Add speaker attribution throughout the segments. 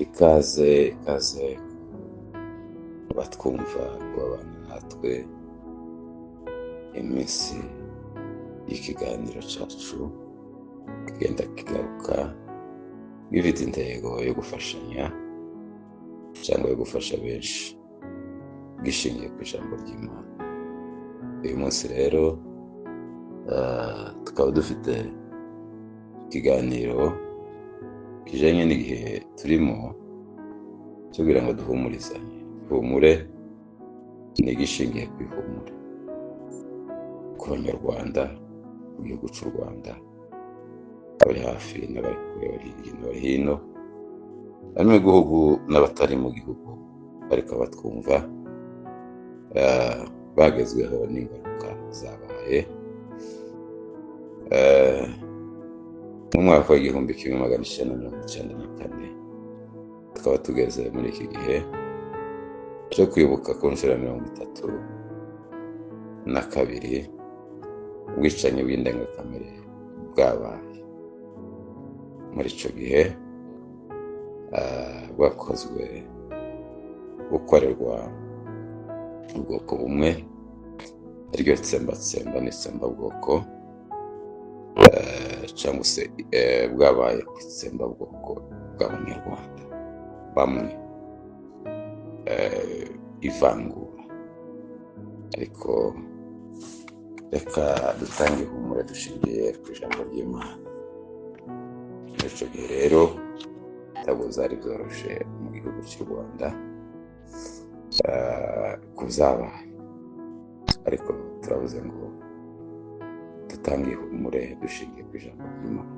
Speaker 1: ikaze batwumva kubabana natwe iminsi y'ikiganiro cyacu kigenda kigaruka gifite intego yo gufashanya cyangwa yo gufasha benshi gishingiye ku ijambo ry'Imana. Uyu munsi rero tukaba dufite ikiganiro kijanye n'igihe turimo cyo kugira ngo duhumurizanye. Humure ni gishingiye ku ihumure ku banyarwanda, mu gihugu cy'u Rwanda, abari hafi n'abari kure, bari hirya no hino, bari mu gihugu n'abatari mu gihugu, ariko batwumva bagezweho n'ingaruka zabaye mu mwaka w'igihumbi kimwe magana icyenda mirongo icyenda na kane. Tukaba tugeze muri iki gihe cyo kwibuka ku nshuro 32 ubwicanyi bw'indengakamere bwabaye. Muri icyo gihe bwakozwe gukorerwa ubwoko bumwe, ariryo tsembatsemba n'itsembabwoko, cyangwa se bwabaye ku itsembabwoko bw'abanyarwanda bamwe, ivangura. Ariko reka dutange ihumure dushingiye ku ijambo ry'Imana. Muri icyo gihe rero ntabwo zari byoroshye mu gihugu cy'u Rwanda ku byabaye, ariko turavuze ngo dutange ihumure dushingiye ku ijambo ry'Imana.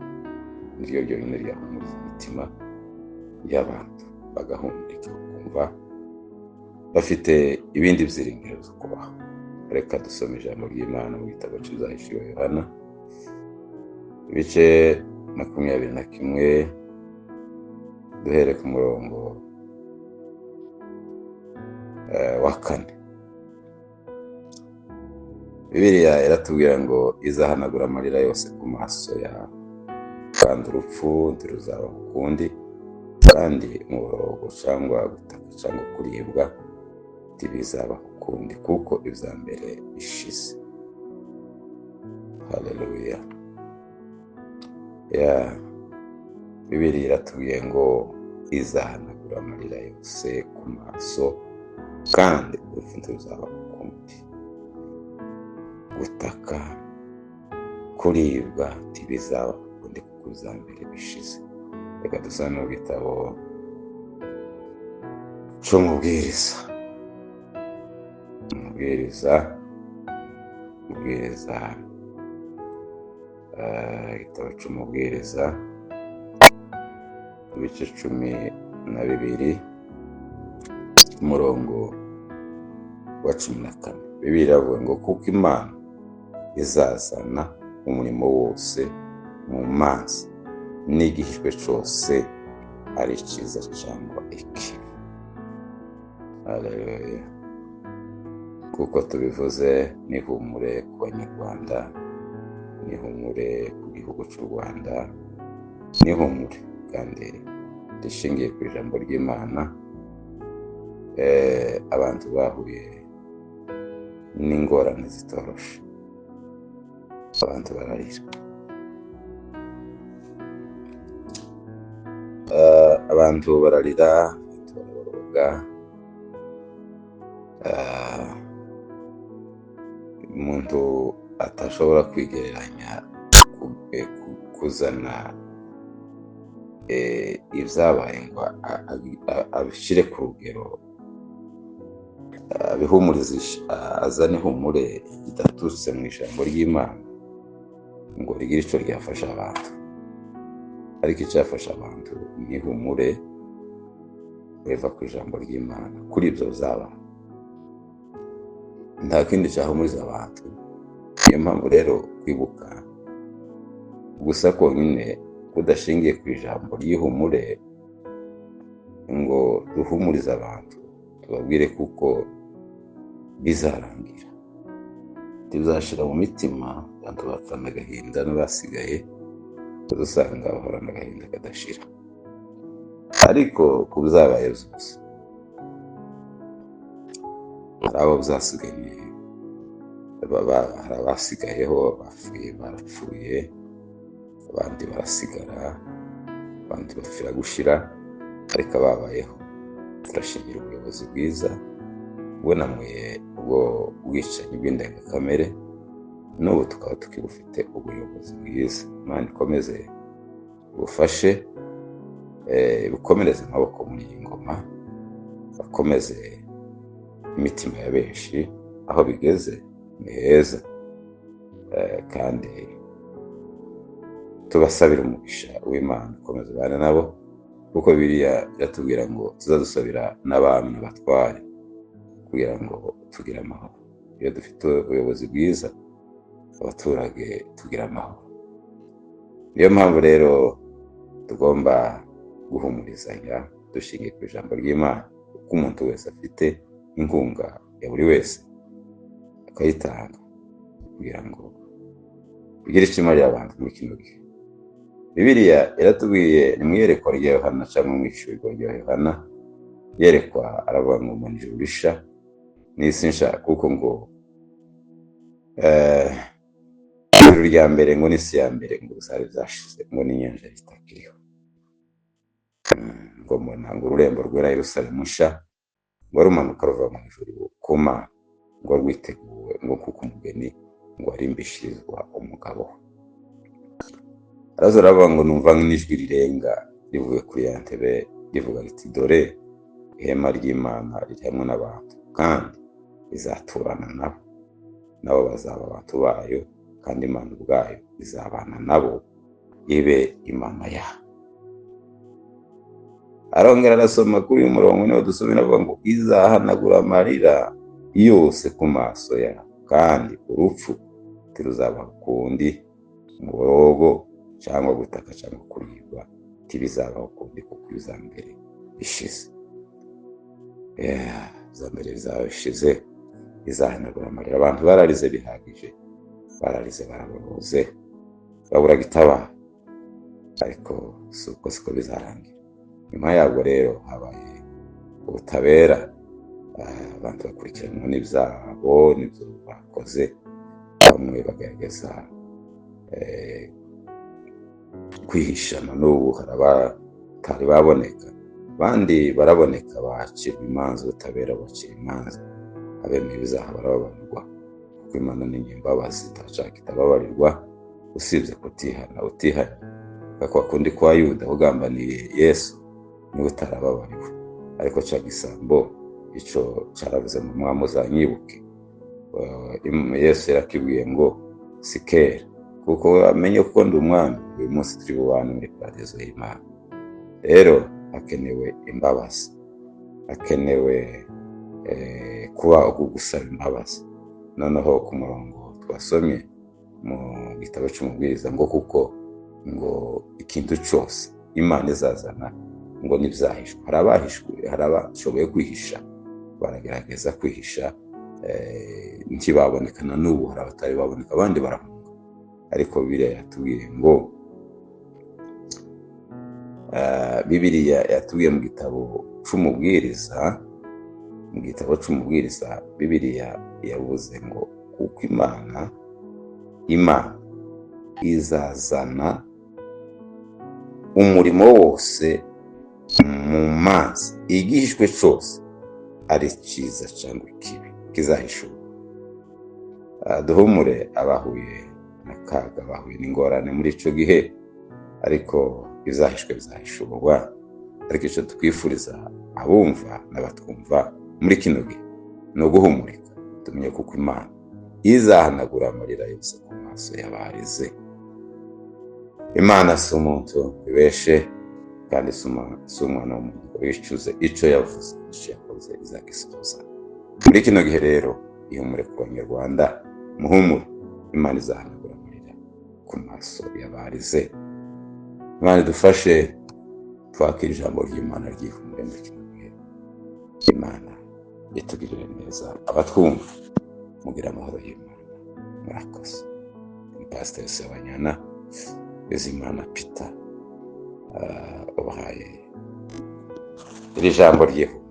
Speaker 1: Niryo ryonyine ryahumuriza imitima y'abantu, bagahumurika bakumva bafite ibindi byiringiro byo kubaho. Reka dusome ijambo ry'Imana mu gitabo cy'Ibyahishuriwe Yohana, ibice 21, duhere ku murongo wa 4. Bibiliya iratubwira ngo izahanagura amarira yose ku maso yawe, kandi urupfu ntiruzaba ukundi, kandi umuborogo cyangwa gutaka cyangwa kuribwa ntibizaba ukundi, kuko ibya mbere bishize. Haleluya. Bibiliya iratubwiye ngo izahanagura amarira yose ku maso, kandi urupfu ntiruzaba ukundi, gutaka kuribwa ntibizaba ukundi, kuko ibya mbere bishize. Reka dusome mu gitabo cy'umubwiriza, igitabo cy'umubwiriza, ibice 12, umurongo wa 14. Bibiliya iravuga ngo kuko Imana izazana umurimo wose mu mazi, n'igihishwe cyose ari cyiza cyangwa ikibi. Haleluya. Kuko tubivuze, n'ihumure ku banyarwanda, n'ihumure ku gihugu cy'u Rwanda, n'ihumure kandi rishingiye ku ijambo ry'Imana. Abantu bahuye n'ingorane zitoroshe, abantu bararira, abantu baraboroga. Umuntu atashobora kwigereranya kuzana ibyabaye ngo abishyire ku rugero, abihumurize, azane ihumure ridaturutse mu ijambo ry'Imana ngo rigire icyo ryafasha abantu. Ariko icyafasha abantu ni ihumure riva ku ijambo ry'Imana. Kuri ibyo byaba nta kindi cyahumuriza abantu. Niyo mpamvu rero kwibuka gusa konyine kudashingiye ku ijambo ry'ihumure ngo duhumurize abantu, tubabwire kuko bizarangira, bizashira mu mitima, abantu bapfana agahinda n'abasigaye dusanga bahorana agahinda kadashira. ariko ku byabaye byose hari abo byasigaye, hari abasigayeho bapfuye barapfuye, abandi barasigara, abandi bapfira gushira, ariko ababayeho turashingira ubuyobozi bwiza bunamuye ubwo bwicanyi bw'indengakamere, n'ubu tukaba tukibufite ubuyobozi bwiza. Imana ikomeze bufashe, bukomereze amaboko muri iyi ngoma, bakomeze imitima ya benshi, aho bigeze ni heza, kandi tubasabira umugisha w'Imana ukomeze ubane nabo, kuko Bibiliya iratubwira ngo tuzadusabira n'abami n'abatware kugira ngo tugire amahoro. Iyo dufite ubuyobozi bwiza, abaturage tugira amahoro. Niyo mpamvu rero tugomba guhumurizanya dushingiye ku ijambo ry'Imana, kuko umuntu wese afite inkunga ya buri wese akayitanga kugira ngo bigire icyo imarira abantu muri kino gihe. Bibiliya iratubwiye ni mu iyerekwa rya Yohana cyangwa mu ishurirwa rya Yohana, yerekwa aravuga ngo mu ijuru risha n'isi nsha, kuko ngo ijuru rya mbere ngo n'isi ya mbere ngo zari zashize, ngo n'inyanja ritakiriho, ngo mbona ngo ururembo rwera Yerusalemu nsha ngo rumanuka ruva mu ijuru ku Mana, ngo rwiteguwe ngo kuko umugeni ngo arimbishirizwa umugabo. Araza aravuga ngo numva n'ijwi rirenga rivuye kuri ya ntebe rivuga riti dore ihema ry'Imana riri hamwe n'abantu, kandi izaturana nabo, nabo bazaba abantu bayo, kandi Imana ubwayo izabana nabo ibe Imana yabo. Arongera arasoma kuri uyu murongo niho dusomera avuga ngo izahanagura amarira yose ku maso yabo, kandi urupfu ntiruzaba ukundi, umuborogo cyangwa gutaka cyangwa kuribwa ntibizabaho ukundi, kuko iza mbere bishize. Iza mbere bizaba bishize, izahanagura amarira. Abantu bararize bihagije, bararize barababuze, babura gitabara, ariko si uko siko bizarangira. Nyuma yabwo rero habaye ubutabera, abantu bakurikiranwa n'ibyabo n'ibyo bakoze, bamwe bagaragaza kwihishana, n'ubu hari abatari baboneka, abandi baraboneka bacirwa imanza, ubutabera bacira imanza, abemeye ibizaha barababarirwa, kuko Imana ni nyembabazi, itashaka itababarirwa, usibye kutihana. Utihanye kwa kundi kwa Yuda ugambaniye Yesu niwe utarababariwe, ariko cya gisambo icyo cyaravuze mu mwami uzanyibuke. Yesu yarakibwiye ngo si kera, kuko amenye ko ndi umwami, uyu munsi turi bubane muri paradizo y'Imana. Rero hakenewe imbabazi, hakenewe kuba gusaba imbabazi. Noneho ku murongo twasomye mu gitabo cy'umubwiriza ngo kuko ngo ikintu cyose Imana izazana ngo n'ibyahishwe. Hari abahishwe, hari abashoboye kwihisha, baragerageza kwihisha, ntibaboneka. Na n'ubu hari abatari baboneka, abandi barahunga, ariko Bibiliya yatubwiye ngo Bibiliya yatubwiye mu gitabo cy'umubwiriza, Bibiliya yavuze ngo kuko Imana izazana umurimo wose mu mazi, igihishwe cyose ari cyiza cyangwa ikibi kizahishurwa. Duhumure abahuye n'akaga, bahuye n'ingorane muri icyo gihe, ariko bizahishwe bizahishurwa. Ariko icyo twifuriza abumva n'abatwumva muri kino gihe ni uguhumurika, tumenye kuko Imana izahanagura amarira yose ku maso y'abarize. Imana si umuntu ibeshe, kandi si umwana w'umuntu ngo yicuze icyo yavuze, icyo yakoze izagisohoza. Muri kino gihe rero ihumure ku Banyarwanda, muhumure, Imana izahanagura amarira ku maso y'abarize. Imana idufashe twakira ijambo ry'Imana ryihumure muri kino gihe. Imana itugirire neza, abatwumva mugira amahoro y'Imana. Murakoze. Ni Pasiteri Sebanyana Bizimana Peter ubahaye iri jambo ryihuse